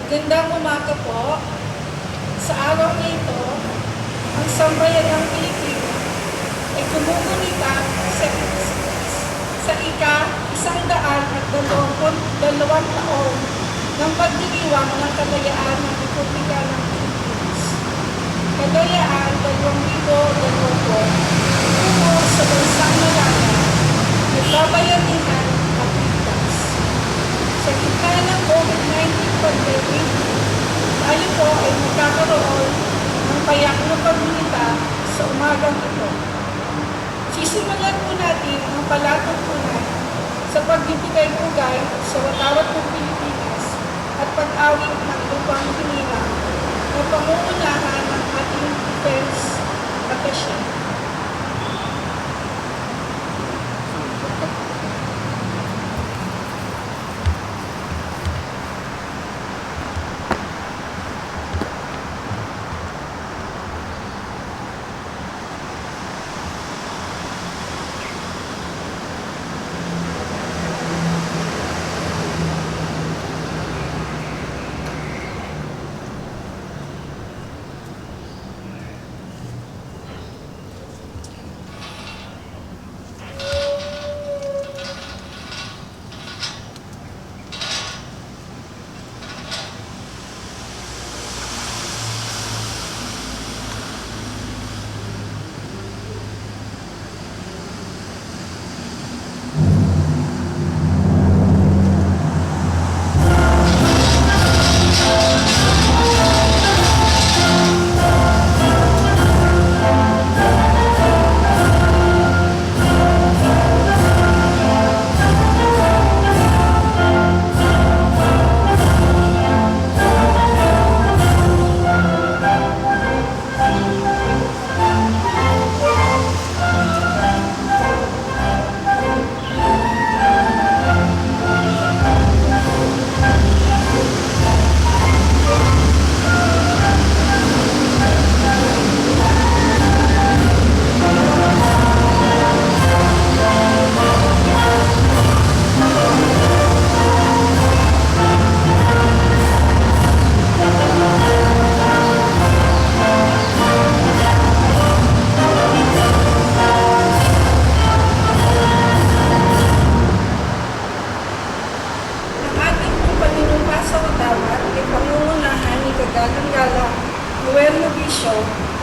Magandang umaga po. Sa araw na ito, ang sambayan ng Pilipino ay gumugunita sa ika-122 taon ng pagdiriwang ng kalayaan ng Republika ng Pilipinas. Kalayaan 2020 tungo sa bansang malaya, nagbabayanihan at ligtas. Sa gitna ng COVID-19 pandemic, tayo po ay magkakaroon ng payak na paggunita sa umagang ito. Sisimulan po natin ang palatuntunan sa pagbibigay pugay sa watawat ng Pilipinas at pag-awit ng lupang hinilang na pangungunahan ng ating defense attaché.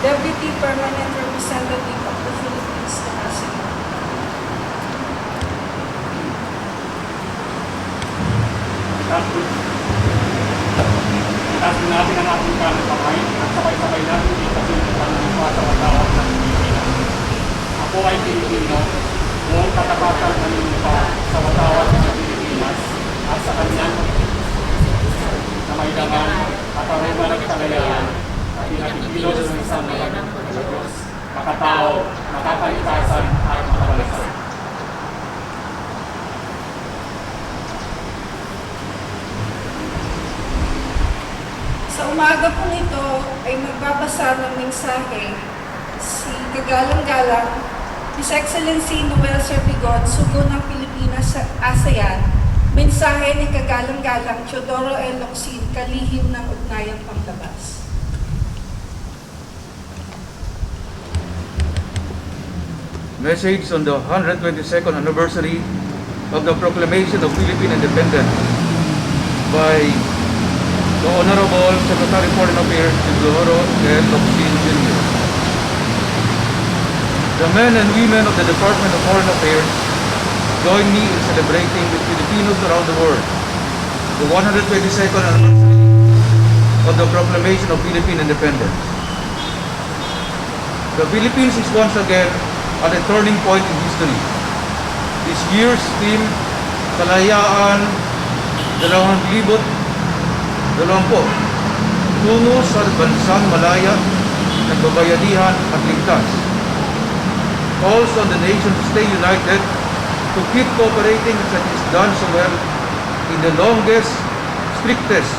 Deputy Permanent Representative of the Philippines to ASEAN. Itasin natin ang ating kamay at sabay-sabay natin itasin ang pangalawa sa watawat ng Pilipinas. Ako ay Pilipino, buong katapatan ng lupa sa watawat ng Pilipinas at sa kanyang na may dangal at aroma ng kalayaan at pinagkikilos ng isang malagang Diyos, makatao, makakalikasan at makabalasang. Sa umaga po nito ay magbabasa ng mensahe si kagalang-galang His Excellency Noel Servigon, Sugo ng Pilipinas sa ASEAN, mensahe ni kagalang-galang Teodoro L. Locsin, kalihim ng ugnayang panglabas. Message on the 122nd anniversary of the Proclamation of Philippine Independence by the Honorable Secretary of Foreign Affairs, Teodoro L. Locsin Jr. The men and women of the Department of Foreign Affairs join me in celebrating with Filipinos around the world the 122nd anniversary of the Proclamation of Philippine Independence. The Philippines is once again at a turning point in history. This year's theme, Kalayaan 2020, tungo sa bansang malaya, nagbabayanihan at ligtas, calls on the nation to stay united, to keep cooperating as it is done so well in the longest, strictest,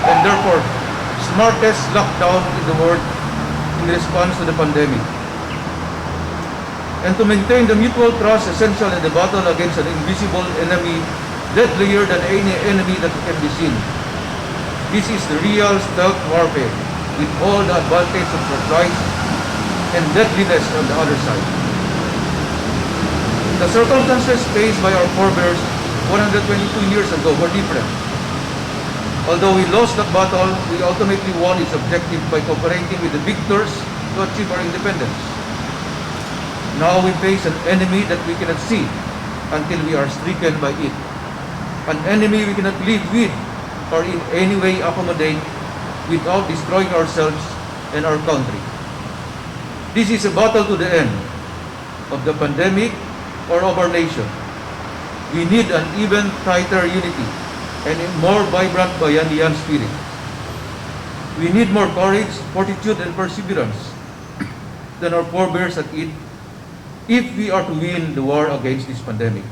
and therefore smartest lockdown in the world in response to the pandemic, and to maintain the mutual trust essential in the battle against an invisible enemy deadlier than any enemy that can be seen. This is the real stealth warfare with all the advantage of surprise and deadliness on the other side. The circumstances faced by our forebears 122 years ago were different. Although we lost that battle, we ultimately won its objective by cooperating with the victors to achieve our independence. Now we face an enemy that we cannot see until we are stricken by it. An enemy we cannot live with or in any way accommodate without destroying ourselves and our country. This is a battle to the end of the pandemic or of our nation. We need an even tighter unity and a more vibrant Bayanihan spirit. We need more courage, fortitude, and perseverance than our forebears at it if we are to win the war against this pandemic.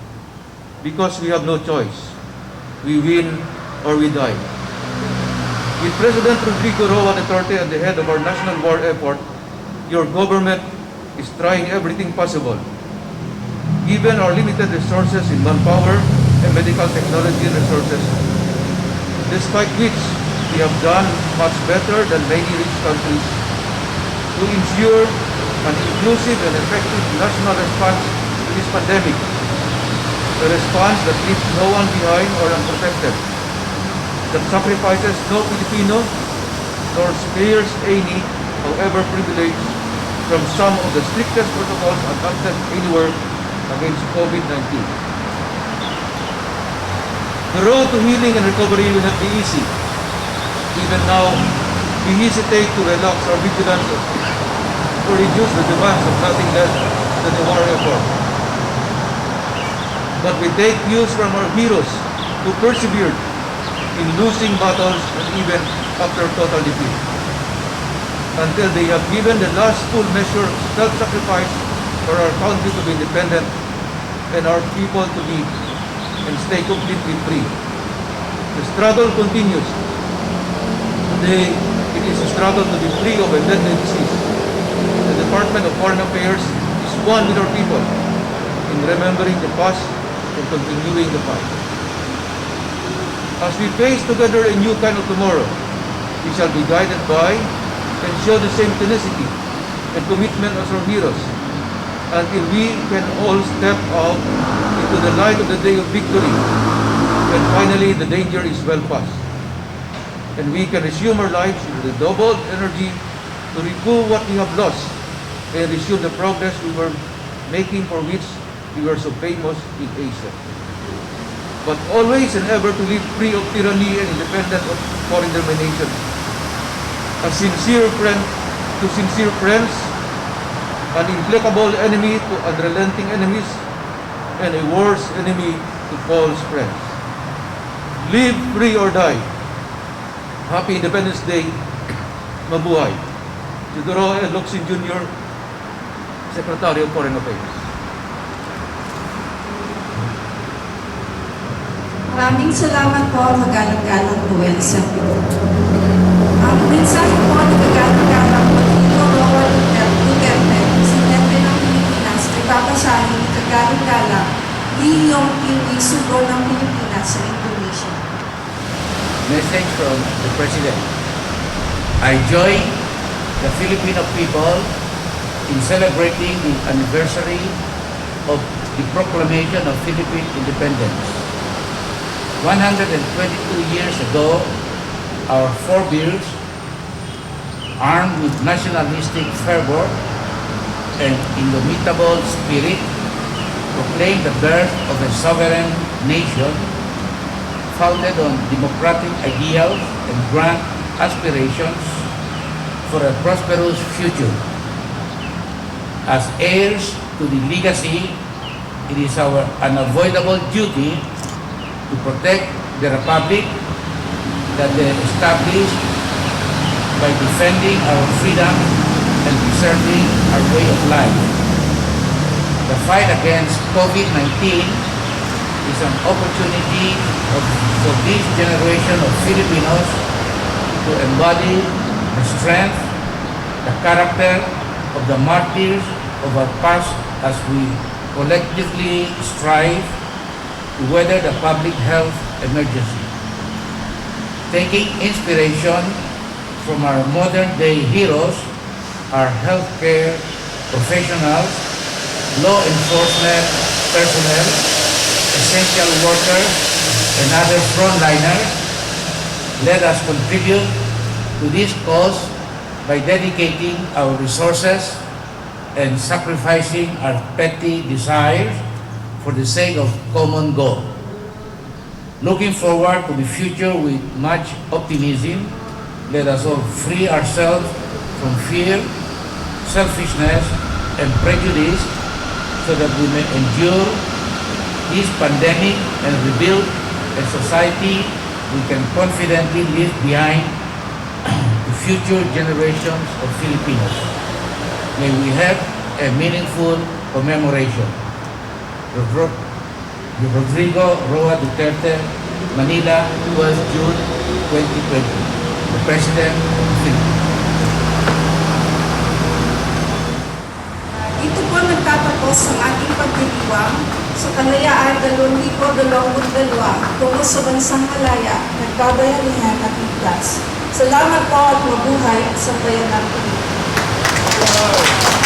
Because we have no choice. We win or we die. With President Rodrigo Roa Duterte at the head of our national war effort, your government is trying everything possible. Given our limited resources in manpower and medical technology resources, despite which we have done much better than many rich countries to ensure an inclusive and effective national response to this pandemic, a response that leaves no one behind or unprotected, that sacrifices no Filipino nor spares any, however privileged, from some of the strictest protocols adopted anywhere against COVID-19. The road to healing and recovery will not be easy. Even now, we hesitate to relax our vigilance or reduce the demands of nothing less than the war effort. But we take cues from our heroes who persevered in losing battles and even after total defeat, until they have given the last full measure of self-sacrifice for our country to be independent and our people to be and stay completely free. The struggle continues. Today, it is a struggle to be free of a deadly disease. The Department of Foreign Affairs is one with our people in remembering the past and continuing the fight. As we face together a new kind of tomorrow, we shall be guided by and show the same tenacity and commitment as our heroes until we can all step out into the light of the day of victory when finally the danger is well past and we can resume our lives with redoubled energy to recoup what we have lost and resume the progress we were making, for which we were so famous in Asia. But always and ever to live free of tyranny and independent of foreign domination. A sincere friend to sincere friends, an implacable enemy to unrelenting enemies, and a worse enemy to false friends. Live free or die. Happy Independence Day. Mabuhay. Teodoro L. Locsin Jr., Secretary of Foreign Affairs. Maraming salamat po, magalang-galang Noel Sampio. Ang mensahe po ni magalang-galang Rodrigo Roa Duterte, Presidente ng Pilipinas, ay babasahin ni kagalang-galang Lee Yong Kiwi, Sugo ng Pilipinas sa Indonesia. Message from the President. I join the Filipino people in celebrating the anniversary of the proclamation of Philippine independence. 122 years ago, our forebears, armed with nationalistic fervor and indomitable spirit, proclaimed the birth of a sovereign nation founded on democratic ideals and grand aspirations for a prosperous future. As heirs to the legacy, it is our unavoidable duty to protect the Republic that they established by defending our freedom and preserving our way of life. The fight against COVID-19 is an opportunity for this generation of Filipinos to embody the strength, the character of the martyrs of our past as we collectively strive to weather the public health emergency. taking inspiration from our modern-day heroes, our healthcare professionals, law enforcement personnel, essential workers, and other frontliners. Let us contribute to this cause by dedicating our resources and sacrificing our petty desires for the sake of common goal. Looking forward to the future with much optimism, let us all free ourselves from fear, selfishness, and prejudice so that we may endure this pandemic and rebuild a society we can confidently leave behind to future generations of Filipinos. May we have a meaningful commemoration. Rodrigo Roa Duterte, Manila, 12 June 2020. The President of the Philippines. Dito po nagtatapos ang ating pagdiriwang sa Kalayaan 2022 tungo sa bansang malaya, nagbabayanihan at ligtas. Salamat po at mabuhay sa bayan ng Pilipinas.